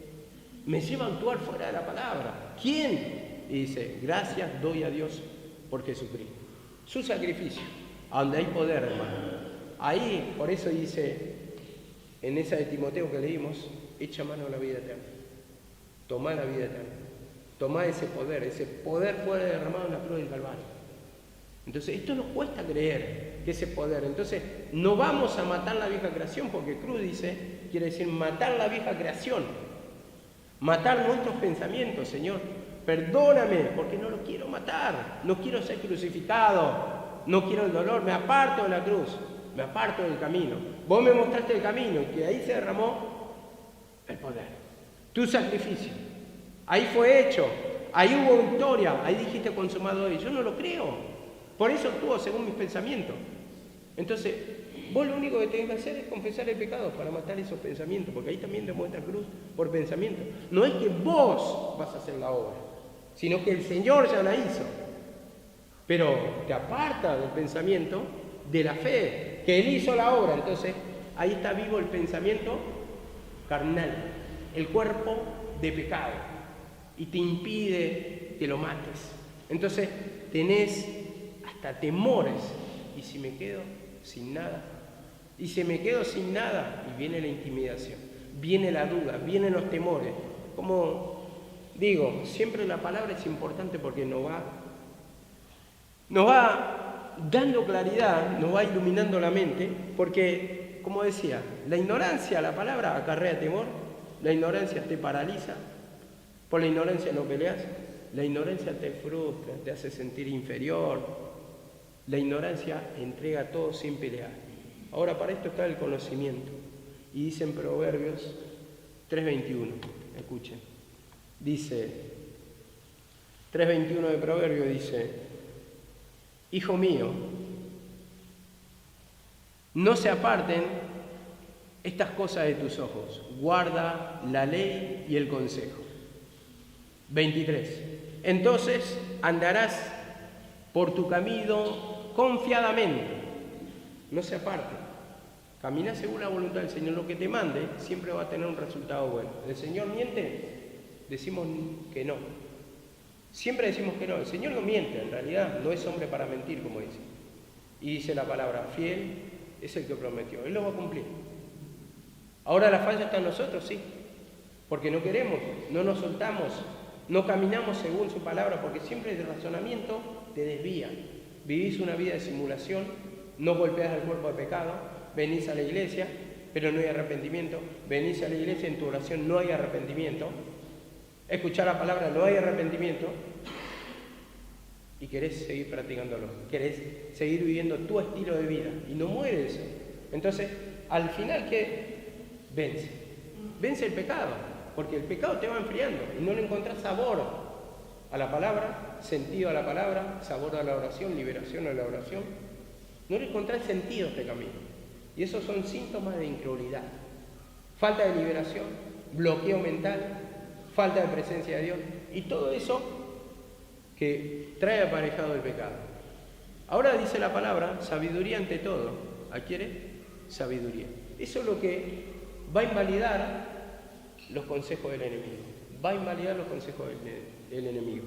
me lleva a actuar fuera de la palabra? ¿Quién? Y dice, gracias doy a Dios por Jesucristo. Su sacrificio, a donde hay poder, hermano. Ahí, por eso dice, en esa de Timoteo que leímos, echa mano a la vida eterna. Tomá la vida eterna. Tomá ese poder fue derramado en la cruz del Calvario. Entonces, esto nos cuesta creer que ese poder. Entonces, no vamos a matar la vieja creación, porque cruz dice, quiere decir matar la vieja creación. Matar nuestros pensamientos, Señor. Perdóname, porque no lo quiero matar. No quiero ser crucificado. No quiero el dolor. Me aparto de la cruz. Me aparto del camino. Vos me mostraste el camino y que ahí se derramó el poder. Tu sacrificio. Ahí fue hecho. Ahí hubo victoria. Ahí dijiste consumado hoy. Yo no lo creo. Por eso actúo según mis pensamientos. Entonces, vos lo único que tenés que hacer es confesar el pecado para matar esos pensamientos, porque ahí también demuestra cruz por pensamiento. No es que vos vas a hacer la obra, sino que el Señor ya la hizo. Pero te aparta del pensamiento de la fe, que Él hizo la obra. Entonces, ahí está vivo el pensamiento carnal, el cuerpo de pecado. y te impide que lo mates. Entonces tenés hasta temores. ¿Y si me quedo sin nada? Y si me quedo sin nada, y viene la intimidación, viene la duda, vienen los temores. Como digo, siempre la palabra es importante porque nos va dando claridad, nos va iluminando la mente, porque, como decía, la ignorancia, la palabra acarrea temor, la ignorancia te paraliza, por la ignorancia no peleas, la ignorancia te frustra, te hace sentir inferior, la ignorancia entrega todo sin pelear. Ahora para esto está el conocimiento. Y dice en Proverbios 3:21, escuchen. Dice, 3:21 de Proverbios dice, hijo mío, no se aparten estas cosas de tus ojos, guarda la ley y el consejo. 23, entonces andarás por tu camino confiadamente, no se aparte. Camina según la voluntad del Señor. Lo que te mande siempre va a tener un resultado bueno. ¿El Señor miente? Decimos que no. Siempre decimos que no. El Señor no miente, en realidad no es hombre para mentir, como dice. Y dice la palabra, fiel es el que prometió. Él lo va a cumplir. Ahora la falla está en nosotros, sí. Porque no queremos, no nos soltamos, no caminamos según su palabra, porque siempre el razonamiento te desvía. Vivís una vida de simulación, no golpeás al cuerpo de pecado, venís a la iglesia, pero no hay arrepentimiento, venís a la iglesia, en tu oración no hay arrepentimiento, escuchar la palabra no hay arrepentimiento, y querés seguir practicándolo, querés seguir viviendo tu estilo de vida, y no muere eso. Entonces, al final, ¿qué? Vence el pecado, porque el pecado te va enfriando, y no le encontrás sabor a la palabra, sentido a la palabra, sabor a la oración, liberación a la oración. No le encontrás sentido a este camino. Y esos son síntomas de incredulidad. Falta de liberación, bloqueo mental, falta de presencia de Dios. Y todo eso que trae aparejado el pecado. Ahora dice la palabra, sabiduría ante todo. ¿Adquiere? Sabiduría. Eso es lo que va a invalidar los consejos del enemigo. Va a invalidar los consejos del enemigo.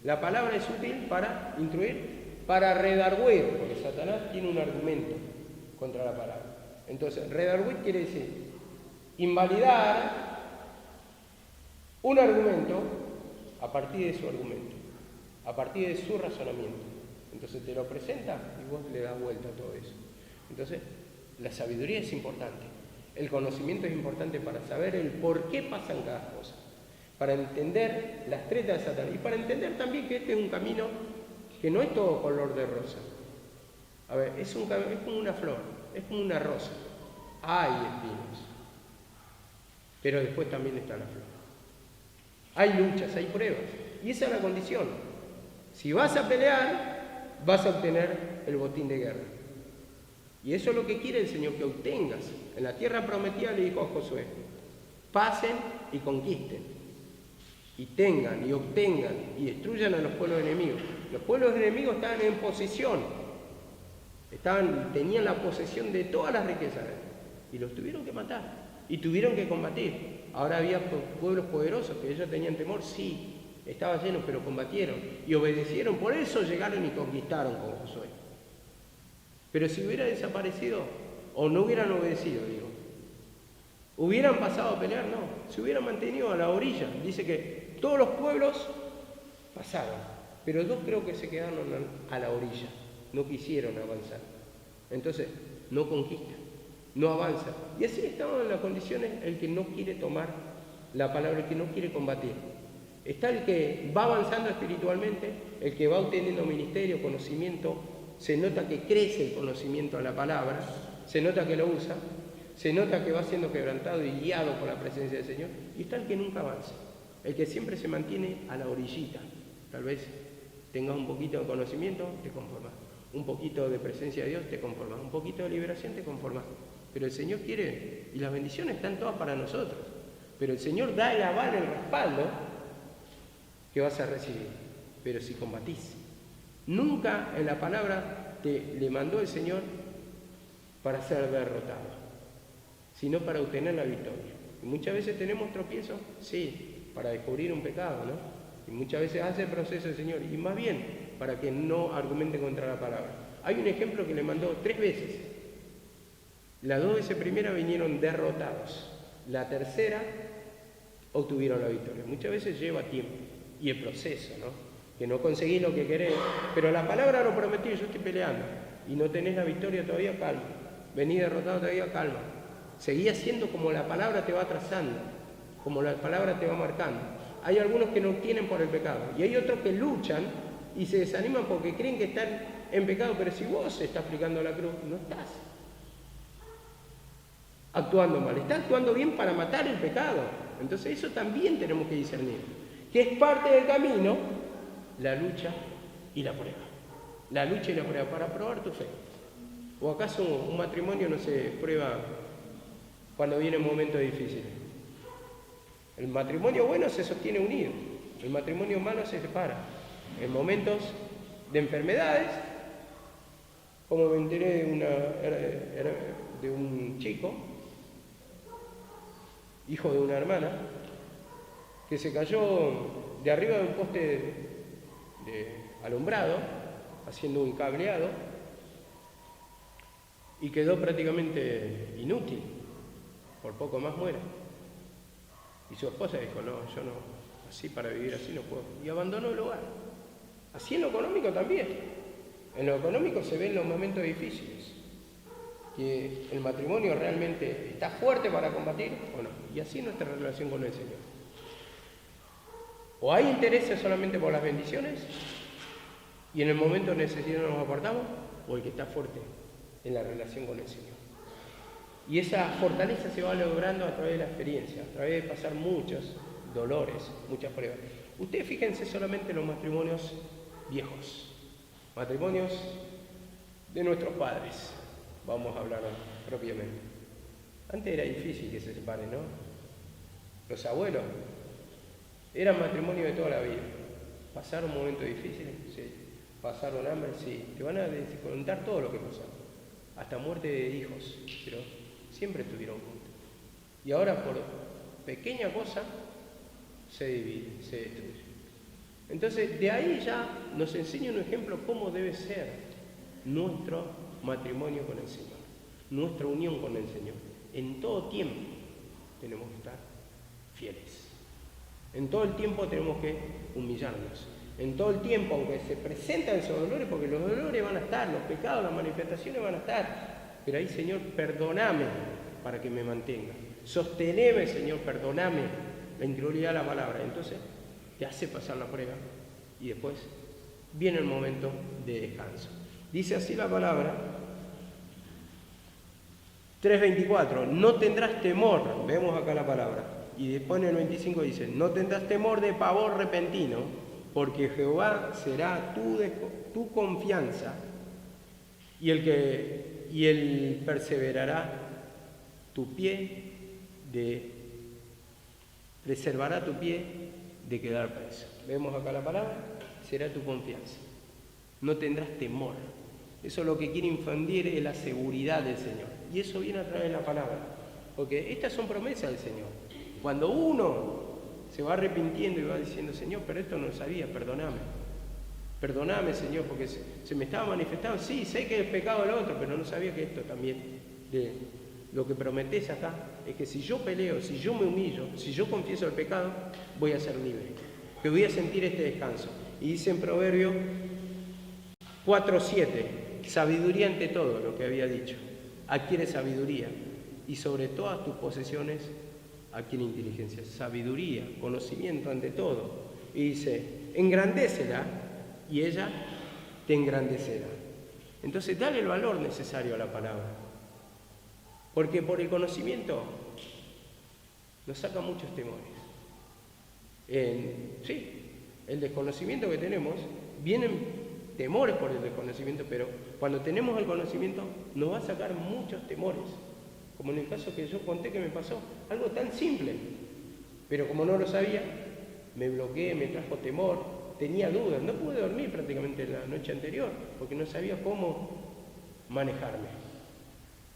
La palabra es útil para instruir, para redarguir, porque Satanás tiene un argumento contra la palabra. Entonces, redarguir quiere decir invalidar un argumento a partir de su argumento, a partir de su razonamiento. Entonces te lo presenta y vos le das vuelta a todo eso. Entonces, la sabiduría es importante, el conocimiento es importante para saber el por qué pasan cada cosa, para entender las tretas de Satanás y para entender también que este es un camino que no es todo color de rosa. A ver, es como una flor, es como una rosa. Hay espinos, pero después también está la flor. Hay luchas, hay pruebas, y esa es la condición. Si vas a pelear, vas a obtener el botín de guerra. Y eso es lo que quiere el Señor, que obtengas. En la tierra prometida le dijo a Josué, pasen y conquisten, y tengan y obtengan y destruyan a los pueblos enemigos. Los pueblos enemigos estaban en posesión, tenían la posesión de todas las riquezas, y los tuvieron que matar, y tuvieron que combatir. Ahora había pueblos poderosos que ellos tenían temor, sí, estaba lleno, pero combatieron y obedecieron, por eso llegaron y conquistaron con Josué. Pero si hubiera desaparecido, o no hubieran obedecido, hubieran pasado a pelear, no, se hubieran mantenido a la orilla. Dice que todos los pueblos pasaron, pero dos creo que se quedaron a la orilla, no quisieron avanzar. Entonces, no conquistan, no avanzan. Y así estaban en las condiciones el que no quiere tomar la palabra, el que no quiere combatir. Está el que va avanzando espiritualmente, el que va obteniendo ministerio, conocimiento, se nota que crece el conocimiento a la palabra, se nota que lo usa, se nota que va siendo quebrantado y guiado por la presencia del Señor, y está el que nunca avanza, el que siempre se mantiene a la orillita. Tal vez tengas un poquito de conocimiento, te conformas, un poquito de presencia de Dios, te conformas, un poquito de liberación, te conformas. Pero el Señor quiere, y las bendiciones están todas para nosotros, pero el Señor da el aval, el respaldo que vas a recibir. Pero si combatís, nunca en la palabra le mandó el Señor para ser derrotado, sino para obtener la victoria. Y muchas veces tenemos tropiezos, sí, para descubrir un pecado, ¿no? Y muchas veces hace el proceso el Señor, y más bien para que no argumenten contra la palabra. Hay un ejemplo que le mandó 3 veces. Las 2 veces primeras vinieron derrotados. La tercera obtuvieron la victoria. Muchas veces lleva tiempo. Y el proceso, ¿no? Que no conseguís lo que querés. Pero la palabra lo prometió, yo estoy peleando. Y no tenés la victoria todavía, calma. Venís derrotado todavía, calma. Seguí haciendo como la palabra te va trazando. Como la palabra te va marcando. Hay algunos que no tienen por el pecado. Y hay otros que luchan y se desaniman porque creen que están en pecado. Pero si vos estás aplicando la cruz, no estás actuando mal. Estás actuando bien para matar el pecado. Entonces eso también tenemos que discernir. Que es parte del camino, la lucha y la prueba. La lucha y la prueba para probar tu fe. ¿O acaso un matrimonio no se prueba cuando vienen momentos difíciles? El matrimonio bueno se sostiene unido. El matrimonio malo se separa. En momentos de enfermedades, como me enteré de un chico, hijo de una hermana, que se cayó de arriba de un poste de alumbrado, haciendo un cableado, y quedó prácticamente inútil, por poco más muere. Y su esposa dijo, no, yo no, así para vivir así no puedo. Y abandonó el hogar. Así en lo económico también. En lo económico se ven los momentos difíciles. Que el matrimonio realmente está fuerte para combatir o no. Y así nuestra relación con el Señor. O hay intereses solamente por las bendiciones y en el momento de necesidad nos apartamos, o el que está fuerte en la relación con el Señor. Y esa fortaleza se va logrando a través de la experiencia, a través de pasar muchos dolores, muchas pruebas. Ustedes fíjense solamente en los matrimonios viejos, matrimonios de nuestros padres, vamos a hablar propiamente. Antes era difícil que se separen, ¿no? Los abuelos eran matrimonio de toda la vida. ¿Pasaron momentos difíciles? Sí. ¿Pasaron hambre? Sí. Te van a contar todo lo que pasaron. Hasta muerte de hijos, pero siempre estuvieron juntos. Y ahora por pequeña cosa se divide, se destruye. Entonces de ahí ya nos enseña un ejemplo cómo debe ser nuestro matrimonio con el Señor, nuestra unión con el Señor. En todo tiempo tenemos que estar fieles. En todo el tiempo tenemos que humillarnos. En todo el tiempo, aunque se presentan esos dolores, porque los dolores van a estar, los pecados, las manifestaciones van a estar. Pero ahí, Señor, perdóname para que me mantenga. Sosteneme, Señor, perdóname. La interioridad de la palabra. Entonces, te hace pasar la prueba. Y después viene el momento de descanso. Dice así la palabra. 3:24. No tendrás temor. Vemos acá la palabra. Y después en el 25 dice, no tendrás temor de pavor repentino, porque Jehová será tu confianza, y él perseverará preservará tu pie de quedar preso. Vemos acá la palabra, será tu confianza. No tendrás temor. Eso es lo que quiere infundir es la seguridad del Señor. Y eso viene a través de la palabra. Porque estas son promesas del Señor. Cuando uno se va arrepintiendo y va diciendo, Señor, pero esto no lo sabía, perdóname. Perdóname, Señor, porque se me estaba manifestando. Sí, sé que es pecado del otro, pero no sabía que esto también, de lo que prometés acá, es que si yo peleo, si yo me humillo, si yo confieso el pecado, voy a ser libre. Que voy a sentir este descanso. Y dice en Proverbio 4:7, sabiduría ante todo, lo que había dicho. Adquiere sabiduría. Y sobre todas tus posesiones, adquiere inteligencia. Sabiduría, conocimiento ante todo. Y dice, engrandécela y ella te engrandecerá. Entonces, dale el valor necesario a la palabra. Porque por el conocimiento nos saca muchos temores. El desconocimiento que tenemos, vienen temores por el desconocimiento, pero cuando tenemos el conocimiento nos va a sacar muchos temores. Como en el caso que yo conté que me pasó, algo tan simple, pero como no lo sabía, me bloqueé, me trajo temor, tenía dudas, no pude dormir prácticamente la noche anterior, porque no sabía cómo manejarme.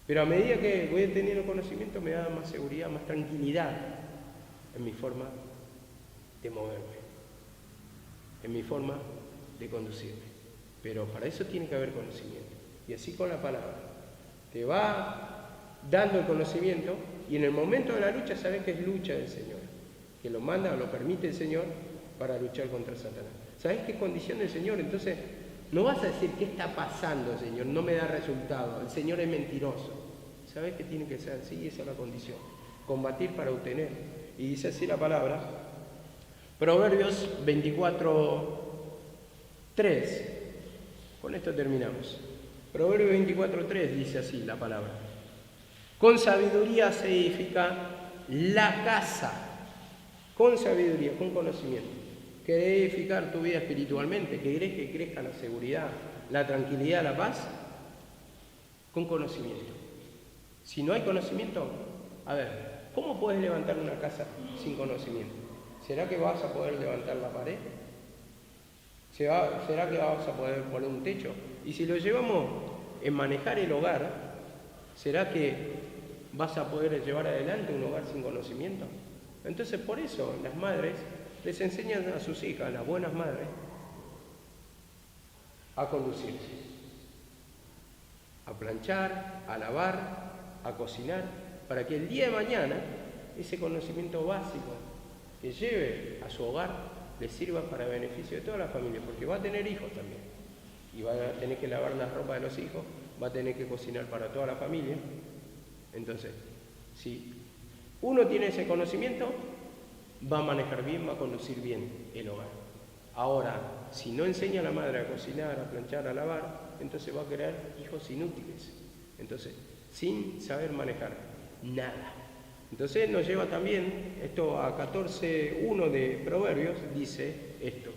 Pero a medida que voy teniendo conocimiento me da más seguridad, más tranquilidad en mi forma de moverme. en mi forma de conducirme. Pero para eso tiene que haber conocimiento. Y así con la palabra. Te va dando el conocimiento y en el momento de la lucha sabes que es lucha del Señor. Que lo manda o lo permite el Señor para luchar contra Satanás. ¿Sabes qué condición del Señor? Entonces, no vas a decir, ¿qué está pasando, Señor? No me da resultado. El Señor es mentiroso. ¿Sabes qué tiene que ser? Sí, esa es la condición. Combatir para obtener. Y dice así la palabra. Proverbios 24:3. Con esto terminamos. Proverbios 24:3 dice así la palabra. Con sabiduría se edifica la casa. Con sabiduría, con conocimiento. ¿Querés edificar tu vida espiritualmente? ¿Querés que crezca la seguridad, la tranquilidad, la paz? Con conocimiento. Si no hay conocimiento, a ver, ¿cómo puedes levantar una casa sin conocimiento? ¿Será que vas a poder levantar la pared? ¿Será que vas a poder poner un techo? Y si lo llevamos en manejar el hogar, ¿será que vas a poder llevar adelante un hogar sin conocimiento? Entonces, por eso las madres les enseñan a sus hijas, las buenas madres, a conducirse, a planchar, a lavar, a cocinar, para que el día de mañana ese conocimiento básico que lleve a su hogar le sirva para beneficio de toda la familia, porque va a tener hijos también, y va a tener que lavar la ropa de los hijos, va a tener que cocinar para toda la familia. Entonces, si uno tiene ese conocimiento, va a manejar bien, va a conducir bien el hogar. Ahora, si no enseña a la madre a cocinar, a planchar, a lavar, entonces va a crear hijos inútiles. Entonces, sin saber manejar nada. Entonces nos lleva también, esto a 14:1 de Proverbios, dice esto.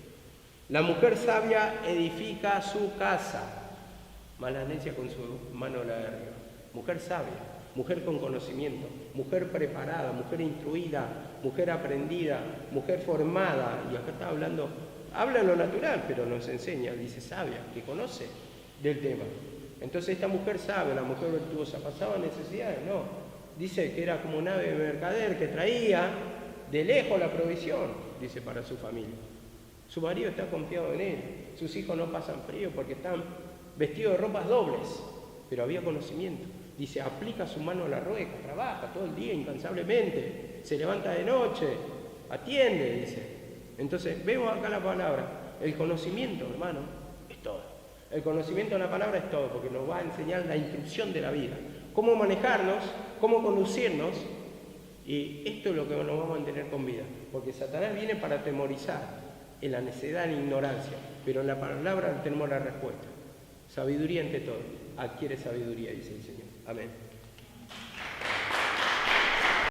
La mujer sabia edifica su casa, mas la necia con su mano la derriba. Mujer sabia, mujer con conocimiento, mujer preparada, mujer instruida, mujer aprendida, mujer formada. Y acá está hablando, habla lo natural, pero nos enseña, dice sabia, que conoce del tema. Entonces esta mujer sabe, la mujer virtuosa, ¿pasaba necesidades? No. Dice que era como nave de mercader que traía de lejos la provisión, dice, para su familia. Su marido está confiado en él, sus hijos no pasan frío porque están vestidos de ropas dobles, pero había conocimiento. Dice, aplica su mano a la rueca, trabaja todo el día incansablemente, se levanta de noche, atiende, dice. Entonces, vemos acá la palabra, el conocimiento, hermano, es todo. El conocimiento de la palabra es todo, porque nos va a enseñar la instrucción de la vida, cómo manejarnos, cómo conducirnos, y esto es lo que nos va a mantener con vida, porque Satanás viene para atemorizar en la necedad, en la ignorancia, pero en la palabra tenemos la respuesta. Sabiduría ante todo, adquiere sabiduría, dice el Señor. Amén.